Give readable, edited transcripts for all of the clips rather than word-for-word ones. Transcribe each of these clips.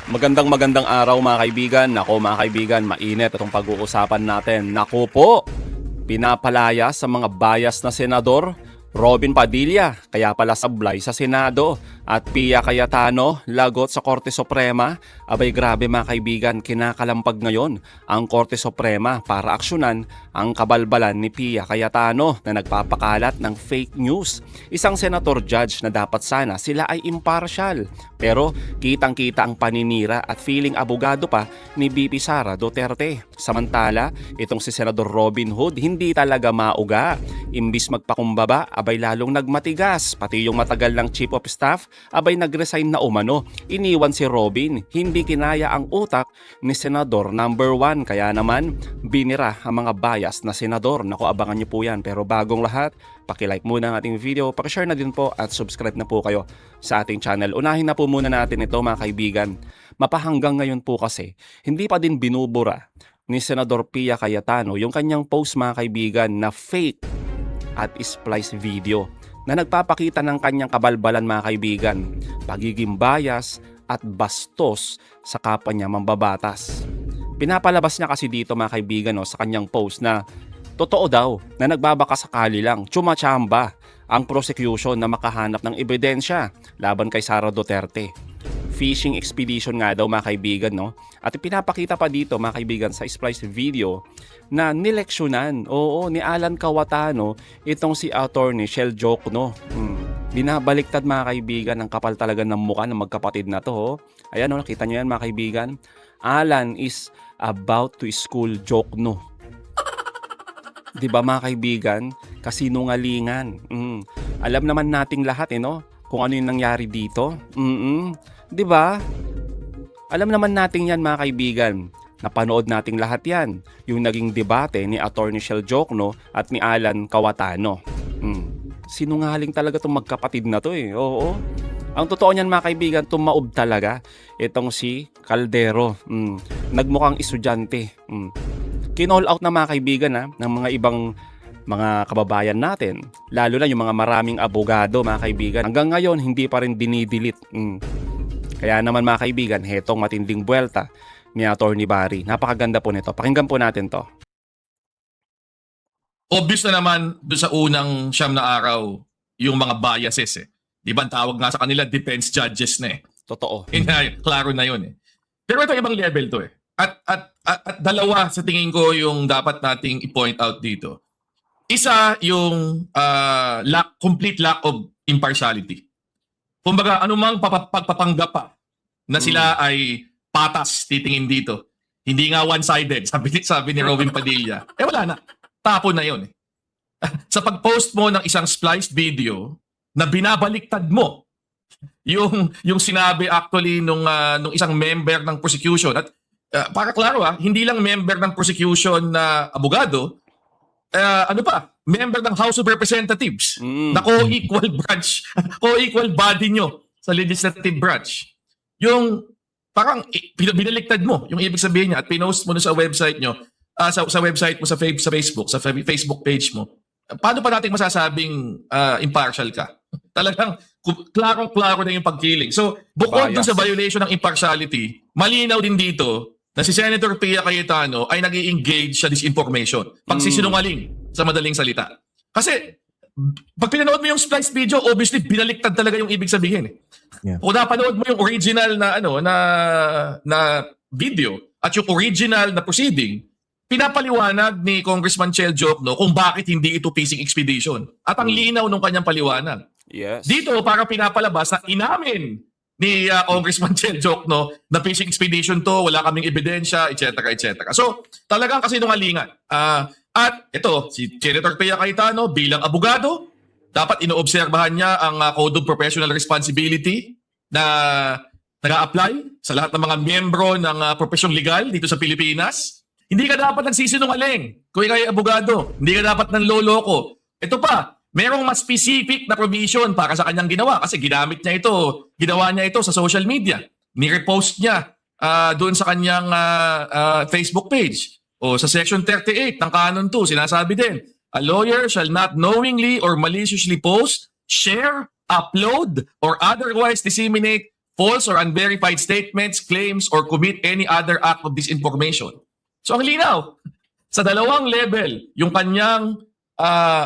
Magandang araw mga kaibigan. Nako mga kaibigan, mainit itong pag-uusapan natin. Nako po, pinapalaya sa mga bias na senador, Robin Padilla, kaya pala sablay sa Senado, at Pia Cayetano, lagot sa Korte Suprema. Abay grabe mga kaibigan, kinakalampag ngayon ang Korte Suprema para aksyonan ang kabalbalan ni Pia Cayetano na nagpapakalat ng fake news. Isang senator judge na dapat sana sila ay impartial. Pero kitang-kita ang paninira at feeling abogado pa ni VP Sara Duterte. Samantala, itong si Senador Robin Hood hindi talaga mauga. Imbis magpakumbaba, abay lalong nagmatigas. Pati yung matagal ng Chief of Staff, abay nagresign na umano. Iniwan si Robin, hindi kinaya ang utak ni Senador number 1. Kaya naman, binira ang mga bias na senador. Naku, abangan niyo po yan. Pero bagong lahat, paki-like muna ang ating video, paki-share na din po at subscribe na po kayo sa ating channel. Unahin na po muna natin ito mga kaibigan. Mapahanggang ngayon po kasi, hindi pa din binubura ni Senador Pia Cayetano yung kanyang post mga kaibigan na fake at splice video na nagpapakita ng kanyang kabalbalan mga kaibigan, pagiging bias at bastos sa kapwa niya mambabatas. Pinapalabas niya kasi dito mga kaibigan sa kanyang post na totoo daw na nagbabaka sakali lang, tsumachamba ang prosecution na makahanap ng ebidensya laban kay Sara Duterte. Fishing expedition nga daw mga kaibigan, no? At pinapakita pa dito mga kaibigan sa splice video na nileksyonan, ni Alan Cayetano itong si Attorney Shell Jokno. Binabaliktad mga kaibigan, ang kapal talaga ng mukha ng magkapatid na to. Ayan, nakita niyo yan mga kaibigan. Alan is about to school Jokno. 'Di ba mga kaibigan? Kasinungalingan. Alam naman nating lahat kung ano yung nangyari dito. 'Di ba? Alam naman natin yan mga kaibigan. Napanood nating lahat yan. Yung naging debate ni Attorney Shell Jokno at ni Alan Cayetano. Sinungaling talaga itong magkapatid na to Oo. Ang totoo niyan mga kaibigan, tumaob talaga itong si Caldero. Nagmukhang estudyante. Kinall out na mga kaibigan ng mga ibang mga kababayan natin. Lalo na yung mga maraming abogado mga kaibigan. Hanggang ngayon, hindi pa rin dinidelete. Kaya naman mga kaibigan, hetong matinding buwelta ni Attorney Barry. Napakaganda po nito. Pakinggan po natin to. Obvious na naman doon sa unang siyam na araw yung mga biases Di ba ang tawag nga sa kanila defense judges na Totoo. Klaro na yun Pero ito ibang level to At dalawa sa tingin ko yung dapat nating i-point out dito. Isa yung complete lack of impartiality. Kumbaga anumang pagpapanggap pa na sila ay patas titingin dito. Hindi nga one-sided, sabi ni Robin Padilla. Wala na. Tapon na yun Sa pag-post mo ng isang spliced video na binabaliktad mo yung sinabi actually nung isang member ng prosecution. At para klaro hindi lang member ng prosecution na abogado, member ng House of Representatives na co-equal branch, co-equal body nyo sa legislative branch. Yung parang binaliktad mo yung ibig sabihin niya at pinost mo sa website nyo, sa website mo sa Facebook, sa Facebook page mo. Paano pa natin masasabing impartial ka? Talagang klarong-klaro na yung pagkiling. So, bukod dun sa violation ng impartiality, malinaw din dito na si Senator Pia Cayetano ay nag-i-engage sa disinformation. Pagsisinungaling sa madaling salita. Kasi, pag pinanood mo yung spliced video, obviously, binaliktad talaga yung ibig sabihin Yeah. Kung napanood mo yung original na video at yung original na proceeding, pinapaliwanag ni Congressman Shell Jokno kung bakit hindi ito fishing expedition. At ang linaw ng kanyang paliwanag. Yes. Dito, para pinapalabas na inamin ni Congressman Shell Jokno na fishing expedition to, wala kaming ebidensya, etc. etc. So, talagang kasinungalingan. At ito, si Senator Pia Cayetano bilang abogado, dapat inoobserbahan niya ang Code of Professional Responsibility na nag-a-apply sa lahat ng mga miyembro ng profesyon legal dito sa Pilipinas. Hindi ka dapat nagsisinungaling kung ikaw ay abogado. Hindi ka dapat nanloloko. Ito pa, merong mas specific na provision para sa kanyang ginawa kasi ginawa niya ito sa social media. Ni-repost niya doon sa kanyang Facebook page. O sa Section 38 ng Canon 2, sinasabi din, a lawyer shall not knowingly or maliciously post, share, upload, or otherwise disseminate false or unverified statements, claims, or commit any other act of disinformation. So ang linaw, sa dalawang level, yung kanyang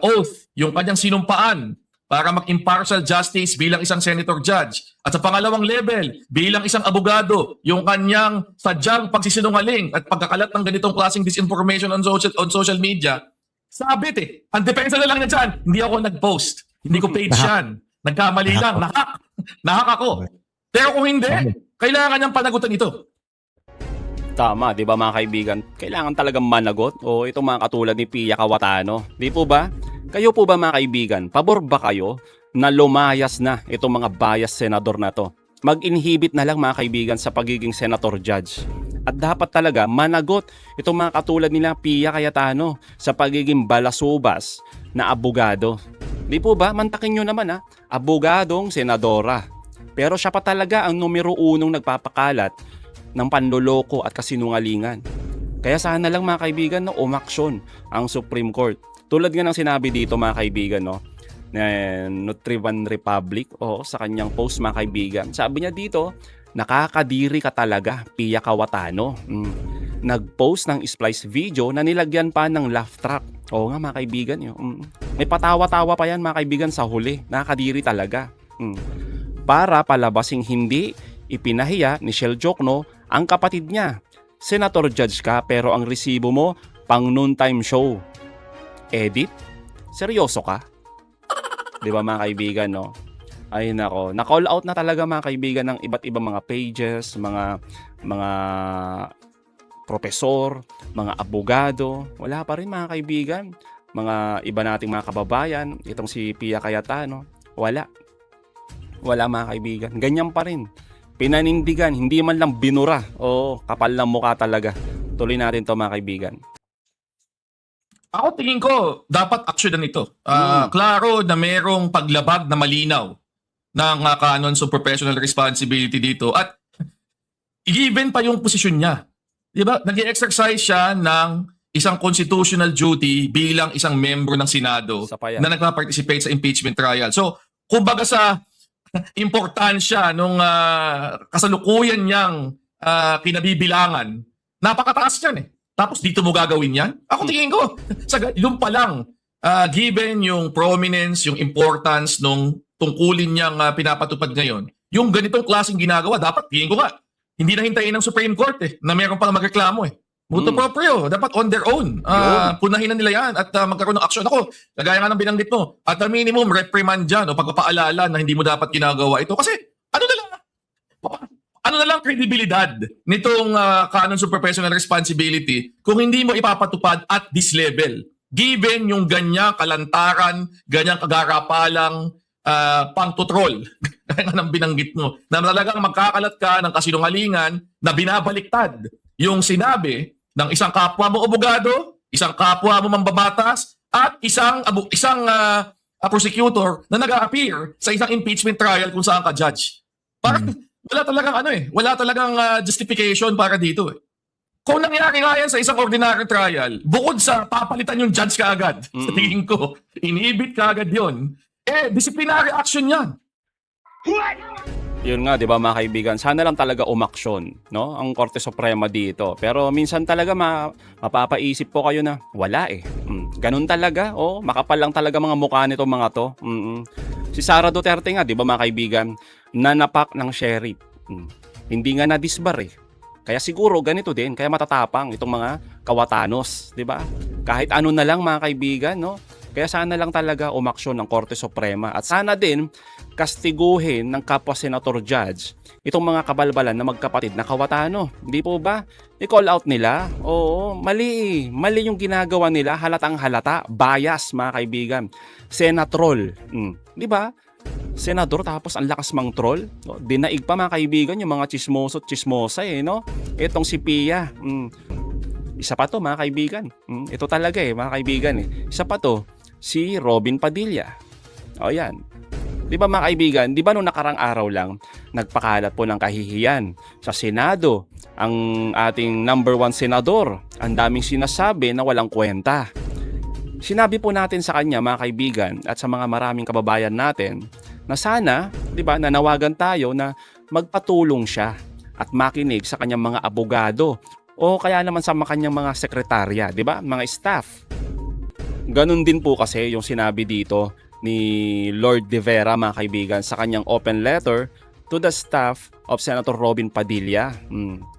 oath, yung kanyang sinumpaan para mag-impartial justice bilang isang senator judge. At sa pangalawang level, bilang isang abogado, yung kanyang sadyang pagsisinungaling at pagkakalat ng ganitong klaseng disinformation on social media, sabit eh. Ang depensa na lang niya dyan, hindi ako nag-post. Hindi ko page yan. Nagkamali lang. Nahak ako. Pero kung hindi, kailangan niyang panagutan ito. Tama, di ba mga kaibigan? Kailangan talagang managot o itong mga katulad ni Pia Cayetano. Di po ba? Kayo po ba mga kaibigan, pabor ba kayo na lumayas na itong mga bias senador na to? Mag-inhibit na lang mga kaibigan sa pagiging senator judge. At dapat talaga managot itong mga katulad nila Pia Cayetano sa pagiging balasubas na abogado. Di po ba? Mantakin nyo naman abogadong senadora. Pero siya pa talaga ang numero 1 nagpapakalat ng panloloko at kasinungalingan. Kaya sana lang mga kaibigan umaksyon ang Supreme Court. Tulad nga ng sinabi dito mga kaibigan na Nutriban Republic sa kanyang post mga kaibigan. Sabi niya dito, nakakadiri ka talaga, Pia Cayetano. Nag-post ng splice video na nilagyan pa ng laugh track. Oo nga mga kaibigan. May patawa-tawa pa yan mga kaibigan sa huli. Nakakadiri talaga. Para palabasing hindi ipinahiya ni Shell Jokno ang kapatid niya. Senator judge ka pero ang resibo mo pang noontime show. Edit? Seryoso ka? Di ba mga kaibigan Ay nako, na-call out na talaga mga kaibigan ng iba't ibang mga pages, mga profesor, mga abogado. Wala pa rin mga kaibigan. Mga iba nating mga kababayan, itong si Pia Cayetano, wala mga kaibigan. Ganyan pa rin. Pinanindigan, hindi man lang binura. Kapal ng mukha talaga. Tuloy natin to mga kaibigan. Ako tingin ko, dapat aksyonan ito. Klaro na merong paglabag na malinaw ng canons of professional responsibility dito. At given pa yung posisyon niya. Diba? Nag-exercise siya ng isang constitutional duty bilang isang membro ng Senado na nagpa-participate sa impeachment trial. So, kumbaga sa importansya nung kasalukuyan niyang kinabibilangan, napakataas yan Tapos dito mo gagawin yan? Ako tingin ko, yun pa lang, given yung prominence, yung importance nung tungkulin niyang pinapatupad ngayon, yung ganitong klaseng ginagawa, dapat tingin ko nga, hindi na hintayin ng Supreme Court na meron pang magreklamo Mutuo proprio, dapat on their own. Punahin na nila yan at magkaroon ng aksyon. Ako, kagaya nga ng binanggit mo, at the minimum, reprimand dyan o pagpapaalala na hindi mo dapat ginagawa ito. Kasi, ano na lang kredibilidad nitong canons of professional responsibility kung hindi mo ipapatupad at this level. Given yung ganyang kalantaran, ganyang kagarapalang pangtutrol, kaya nga nang binanggit mo, na talagang magkakalat ka ng kasinungalingan na binabaliktad yung sinabi ng isang kapwa mo abogado, isang kapwa mo mambabatas, at isang prosecutor na nag-a-appear sa isang impeachment trial kung saan ka judge. Parang wala talagang justification para dito Kung nangyari nga yan sa isang ordinary trial, bukod sa papalitan yung judge kaagad, sa tingin ko, inibit kaagad yun, disciplinary action yan. Yun nga, di ba mga kaibigan, sana lang talaga umaksyon, ang Korte Suprema dito. Pero minsan talaga mapapaisip po kayo na wala ganun talaga, makapal lang talaga mga mukha nito mga to. Si Sara Duterte nga, di ba mga kaibigan, nanapak ng sheriff. Hindi nga na-disbar Kaya siguro ganito din, kaya matatapang itong mga Cayetanos, di ba? Kahit ano na lang mga kaibigan, Kaya sana lang talaga umaksyon ng Korte Suprema at sana din kastiguhin ng kapwa senator judge itong mga kabalbalan na magkapatid na Cayetano. Hindi po ba? I-call out nila? Oo, mali. Mali yung ginagawa nila, halatang halata, bias mga kaibigan. Senatrol. Di ba? Senador tapos ang lakas mang troll. Dinaig pa mga kaibigan yung mga chismoso at chismosa Itong si Pia. Isa pa to mga kaibigan. Ito talaga mga kaibigan Isa pa to, si Robin Padilla. Yan. Di ba mga kaibigan, di ba nung nakarang araw lang, nagpakalat po ng kahihiyan sa Senado ang ating number 1 senador. Ang daming sinasabi na walang kwenta. Sinabi po natin sa kanya mga kaibigan at sa mga maraming kababayan natin na sana, di ba, nanawagan tayo na magpatulong siya at makinig sa kanyang mga abogado o kaya naman sa kanyang mga sekretarya, di ba? Mga staff. Ganun din po kasi yung sinabi dito ni Lord De Vera, mga kaibigan, sa kanyang open letter to the staff of Senator Robin Padilla.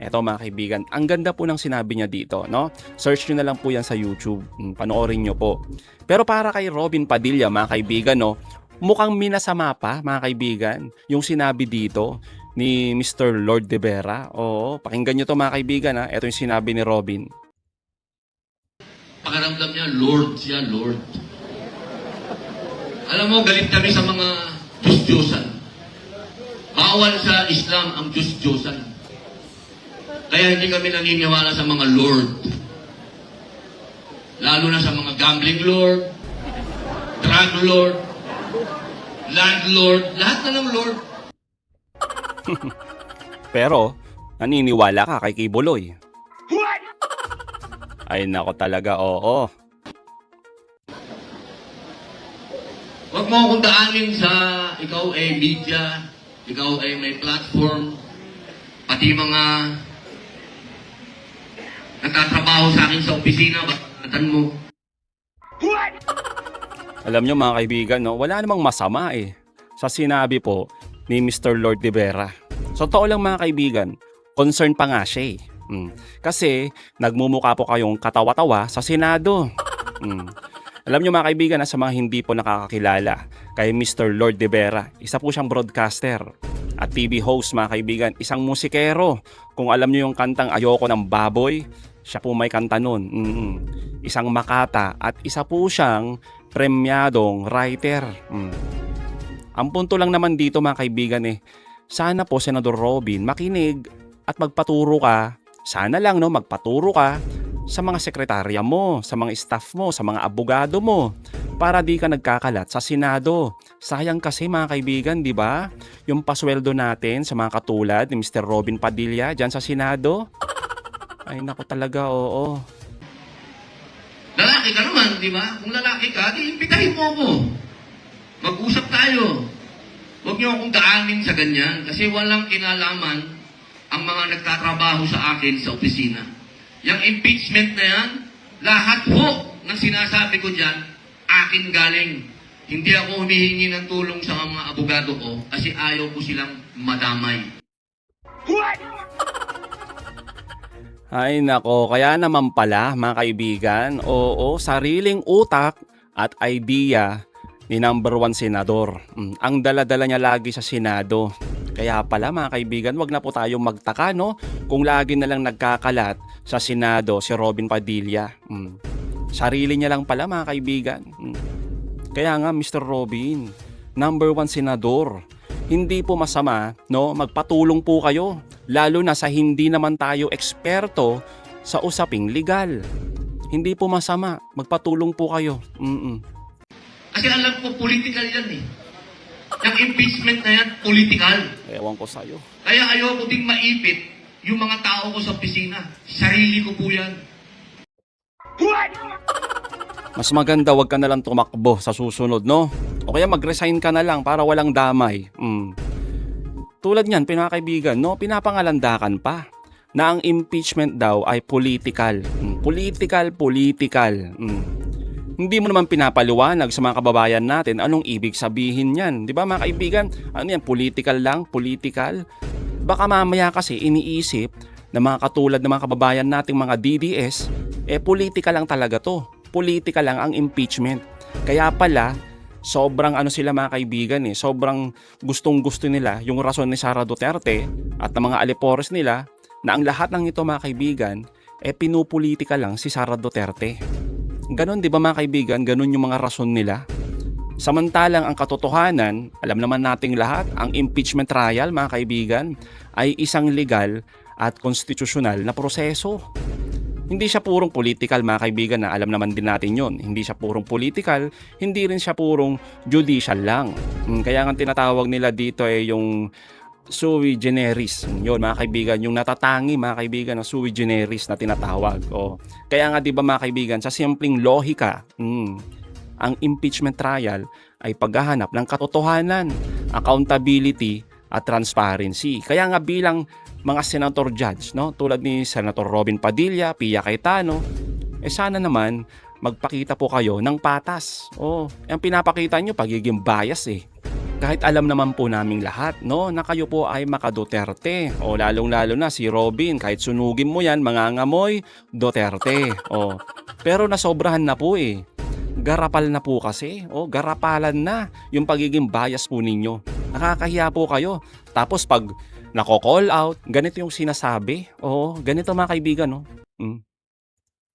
Eto mga kaibigan, ang ganda po ng sinabi niya dito, no? Search nyo na lang po yan sa YouTube. Panoorin nyo po. Pero para kay Robin Padilla, mga kaibigan, no, mukhang minasama pa, mga kaibigan, yung sinabi dito ni Mr. Lord De Vera. Oo, pakinggan nyo to mga kaibigan, ha. Ito yung sinabi ni Robin. Pakiramdam niya, Lord siya, Lord. Alam mo, galit kami sa mga Diyos-Diyosan. Bawal sa Islam ang Diyos-Diyosan. Kaya hindi kami naniniwala sa mga Lord. Lalo na sa mga gambling Lord, drug Lord, landlord, lahat na ng Lord. Pero, naniniwala ka kay Kibuloy. Ay nako talaga, oo. Huwag mo akong daanin sa ikaw ay media, ikaw ay may platform, pati mga nagtatrabaho sa akin sa opisina, bakatan mo. Alam nyo mga kaibigan, no, wala namang masama sa sinabi po ni Mr. Lord De Vera. So totoo lang mga kaibigan, concern pa nga siya Kasi nagmumukha po kayong katawa-tawa sa Senado. Alam nyo mga kaibigan, sa mga hindi po nakakakilala kay Mr. Lord De Vera, isa po siyang broadcaster at TV host mga kaibigan, isang musikero. Kung alam nyo yung kantang Ayoko ng Baboy, siya po may kanta nun. Isang makata at isa po siyang premyadong writer. Ang punto lang naman dito mga kaibigan sana po Senador Robin makinig at magpaturo ka. Sana lang magpaturo ka sa mga sekretarya mo, sa mga staff mo, sa mga abogado mo para di ka nagkakalat sa Senado. Sayang kasi mga kaibigan, di ba? Yung pasweldo natin sa mga katulad ni Mr. Robin Padilla dyan sa Senado. Ay naku talaga, oo. Lalaki ka naman, di ba? Kung lalaki ka, di imbitahin mo ako. Mag-usap tayo. Huwag niyo akong daanin sa ganyan kasi walang kinalaman ang mga nagtatrabaho sa akin sa opisina. Yung impeachment na yan, lahat po ng sinasabi ko dyan, akin galing. Hindi ako humihingi ng tulong sa mga abogado ko kasi ayaw ko silang madamay. Ay nako, kaya naman pala mga kaibigan, oo, sariling utak at idea ni number 1 senador. Ang dala-dala niya lagi sa Senado. Kaya pala mga kaibigan, wag na po tayong magtaka kung lagi na lang nagkakalat sa Senado si Robin Padilla. Sarili niya lang pala mga kaibigan. Kaya nga Mr. Robin, number 1 senador, hindi po masama magpatulong po kayo. Lalo na sa hindi naman tayo eksperto sa usaping legal. Hindi po masama, magpatulong po kayo. Kasi alam ko, political yan Yung impeachment na yan, political. Ewan ko sa'yo. Kaya ayoko ding maipit yung mga tao ko sa opisina. Sarili ko po yan. Mas maganda wag ka na lang tumakbo sa susunod, no? O kaya mag-resign ka na lang para walang damay. Tulad niyan, pinakaibigan, pinapangalandakan pa na ang impeachment daw ay political. Political. Hindi mo naman pinapaliwanag sa mga kababayan natin anong ibig sabihin niyan. 'Di ba mga kaibigan? Ano yan? Political lang? Political? Baka mamaya kasi iniisip na mga katulad ng mga kababayan nating mga DDS, politika lang talaga to. Politika lang ang impeachment. Kaya pala, sobrang sila mga kaibigan sobrang gustong-gusto nila yung rason ni Sara Duterte at ng mga alipores nila na ang lahat ng ito mga kaibigan pinupolitika lang si Sara Duterte. Ganon 'di ba mga kaibigan? Ganon yung mga rason nila. Samantalang ang katotohanan, alam naman nating lahat, ang impeachment trial mga kaibigan ay isang legal at konstitusyonal na proseso. Hindi siya purong political mga kaibigan na alam naman din natin yon. Hindi siya purong political, hindi rin siya purong judicial lang. Kaya nga tinatawag nila dito yung sui generis. Yun mga kaibigan, yung natatangi mga kaibigan na sui generis na tinatawag. Kaya nga 'di ba mga kaibigan, sa simpleng lohika, ang impeachment trial ay paghahanap ng katotohanan, accountability at transparency. Kaya nga bilang mga senator judge, no, tulad ni Senator Robin Padilla, Pia Cayetano, sana naman magpakita po kayo ng patas. Ang pinapakita nyo pagiging bias eh. Kahit alam naman po naming lahat, no, na kayo po ay maka-Duterte. Lalong-lalo na si Robin, kahit sunugin mo yan, mangangamoy, Duterte. Pero nasobrahan na po eh. Garapal na po kasi. Garapalan na yung pagiging bias po ninyo. Nakakahiya po kayo. Tapos pag nako-call out, ganito yung sinasabi. Ganito mga kaibigan, no.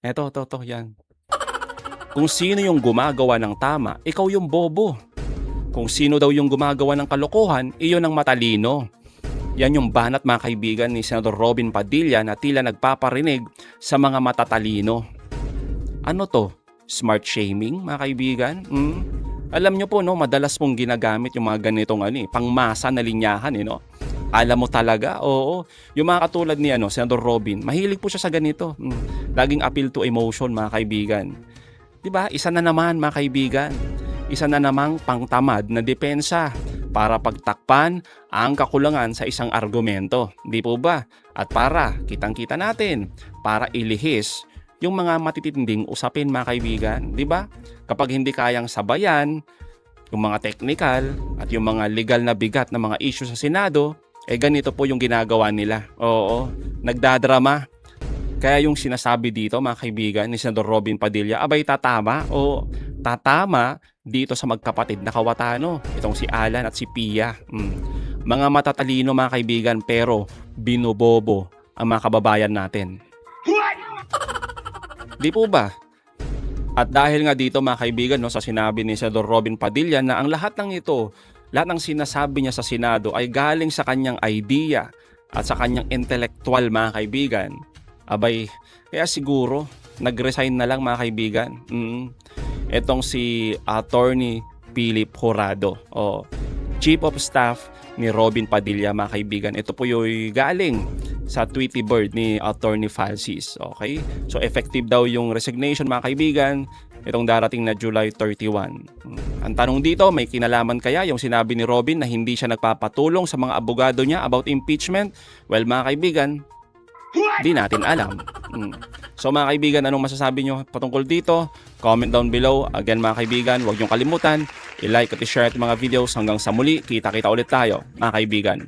Eto, yan. Kung sino yung gumagawa ng tama, ikaw yung bobo. Kung sino daw yung gumagawa ng kalokohan, iyon ang matalino. Yan yung banat mga kaibigan ni Senator Robin Padilla na tila nagpaparinig sa mga matatalino. Ano to? Smart shaming mga kaibigan? Alam nyo po, no, madalas pong ginagamit yung mga ganitong pangmasa na linyahan. No? Alam mo talaga, yung mga katulad ni Senator Robin, mahilig po siya sa ganito. Laging appeal to emotion mga kaibigan. Diba? Isa na naman mga kaibigan. Isa na namang pangtamad na depensa para pagtakpan ang kakulangan sa isang argumento. Di po ba? At para kitang-kita natin, para ilihis yung mga matitinding usapin mga kaibigan. Di ba? Kapag hindi kayang sabayan yung mga technical at yung mga legal na bigat na mga issue sa Senado, ganito po yung ginagawa nila. Nagdadrama. Kaya yung sinasabi dito mga kaibigan ni Senator Robin Padilla, abay tatama tatama dito sa magkapatid na Kawatano. Itong si Alan at si Pia. Mga matatalino mga kaibigan pero binubobo ang mga kababayan natin. Di po ba? At dahil nga dito mga kaibigan, no, sa sinabi ni Senator Robin Padilla na ang lahat ng ito, lahat ng sinasabi niya sa Senado ay galing sa kanyang idea at sa kanyang intellectual mga kaibigan. Abay, kaya siguro nag-resign na lang mga kaibigan. Etong si Attorney Philip Jurado, Chief of Staff ni Robin Padilla mga kaibigan. Ito po yung galing sa Tweety Bird ni Attorney Falsis. Okay? So effective daw yung resignation mga kaibigan itong darating na July 31. Ang tanong dito, may kinalaman kaya yung sinabi ni Robin na hindi siya nagpapatulong sa mga abogado niya about impeachment? Well mga kaibigan, di natin alam. So mga kaibigan, anong masasabi nyo patungkol dito? Comment down below. Again mga kaibigan, huwag nyo kalimutan i-like at i-share at mga videos. Hanggang sa muli, kita-kita ulit tayo mga kaibigan.